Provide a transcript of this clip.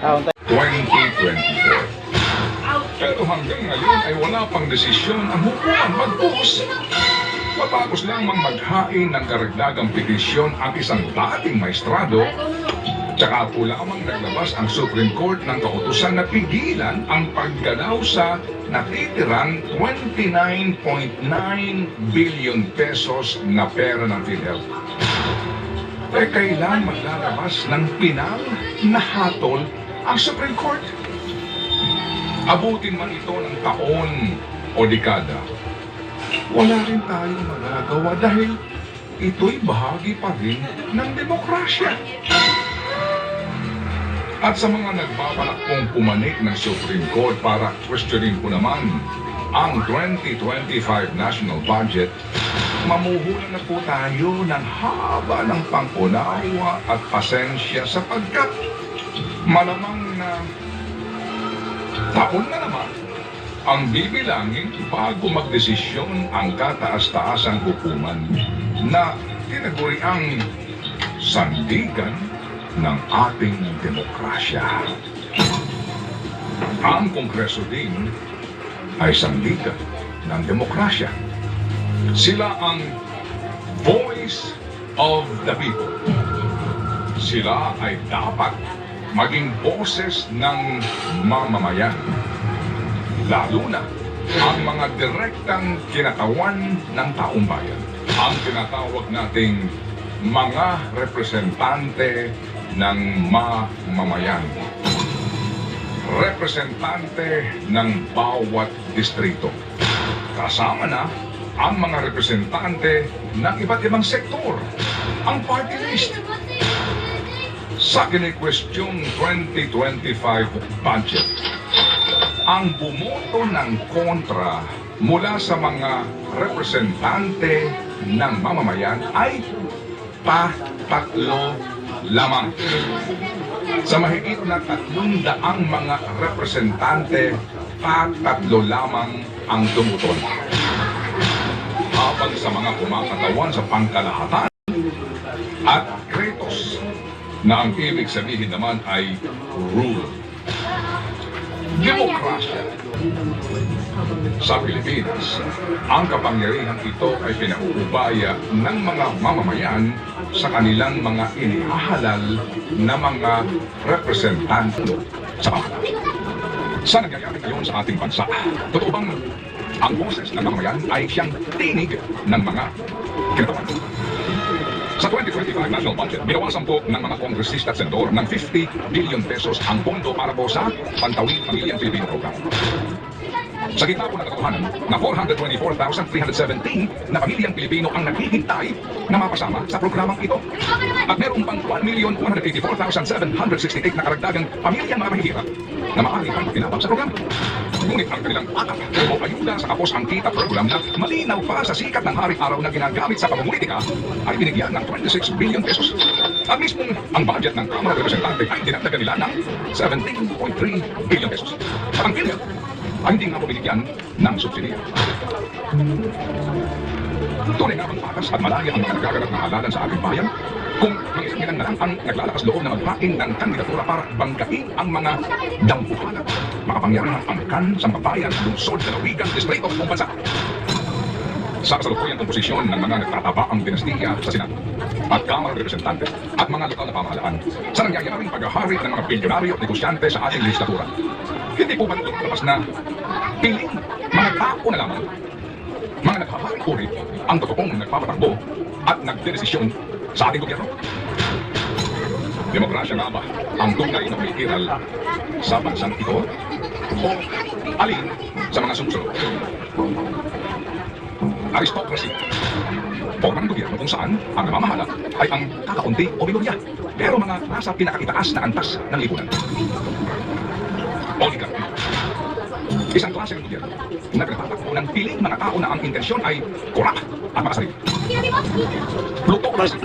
2024. Pero hanggang ngayon ay wala pang desisyon ang hukuman magpus. Matapos lamang maghain ng karagdagang petisyon ang isang dating maestrado, tsaka po lamang naglabas ang Supreme Court ng kautusan na pigilan ang paggalaw sa natitirang 29.9 billion pesos na pera ng PhilHealth. Kailan maglalabas ng pinal na hatol ang Supreme Court? Abutin man ito ng taon o dekada, wala rin tayong magagawa dahil ito'y bahagi pa rin ng demokrasya. At sa mga nagbabalak pong pumanik ng Supreme Court para questionin po naman ang 2025 national budget, mamuhunan na po tayo ng haba ng pang-unawa at pasensya sapagkat malamang na taon na naman ang bibilangin bago magdesisyon ang kataas-taasang hukuman na tinaguriang sandigan ng ating demokrasya. Ang Kongreso din ay sandigan ng demokrasya. Sila ang voice of the people. Sila ay dapat maging boses ng mamamayan, lalo na ang mga direktang kinatawan ng taong bayan, ang tinatawag nating mga representante ng mamamayan, representante ng bawat distrito. Kasama na ang mga representante ng iba't ibang sektor, ang party list. Sa kini-question 2025 budget, ang bumoto ng kontra mula sa mga representante ng mamamayan ay patatlo lamang. Sa mahigit na 300 mga representante, patatlo lamang ang tumutol. Habang sa mga kumakatawan sa pangkalahatan at kretos, na ang ibig sabihin naman ay rule. Demokrasya. Sa Pilipinas, ang kapangyarihan ito ay pinauubaya ng mga mamamayan sa kanilang mga inihahalal na mga representante sa pamahalaan. Sa nangyayari ngayon sa ating bansa, totoo bang ang boses ng mamamayan ay siyang tinig ng mga kinatawan? Sa 2025 national budget, binawasan po ng mga kongresista at senador ng 50 billion pesos ang pondo para po sa Pantawid Pamilyang Pilipino Program. Sa gitna po ng katotohanan na 424,317 na pamilyang Pilipino ang naghihintay na mapasama sa programang ito. At meron pang 1,184,768 na karagdagang pamilyang mga mahihirap na maaari pang makinabang sa programa. Ngunit ang kanilang atak o ayuda sa kapos ang kita program na malinaw pa sa sikat ng hari-araw na ginagamit sa pamumulitika ay binigyan ng 26 billion pesos. At mismo ang budget ng Kamara ng Representante ay dinagdagan nila ng 17.3 billion pesos. At ang PhilHealth ay hindi nga po binigyan ng subsidiya. Tunay nga bang patas at malaya ang mga nagaganap na halalan sa ating bayan? Kung ang isang ilan na lang ang naglalakas loob na maghain ng kandidatura para banggain ang mga dampuhalat, makapangyarihang angkan sa mga bayan, lungsod, dalawigan, distrito o bansa. Sa kasalukuyang komposisyon ng mga nagtatabaang dinastiya sa Senado at Kamara ng Representante at mga lokal na pamahalaan sa nangyayaring paghahari ng mga bilyonaryo at negosyante sa ating legislatura, hindi po ba labas na piling mga tao na lamang, mga naghaharing uri ang totoong nagpapatakbo at nagdedesisyon sa ating gobyerno? Demokrasya nga ba ang tunay na umiiral sa bansang ito? O alin sa mga sumusunod? Aristocracy. Formang gobyerno kung saan ang namamahala ay ang kakaunti o minorya, pero mga nasa pinakakitaas na antas ng lipunan. Oligarchy. Isang klase ng gobyerno na pinagtatakbo ng piling mga tao na ang intensyon ay korap at makasarili. Plutocracy.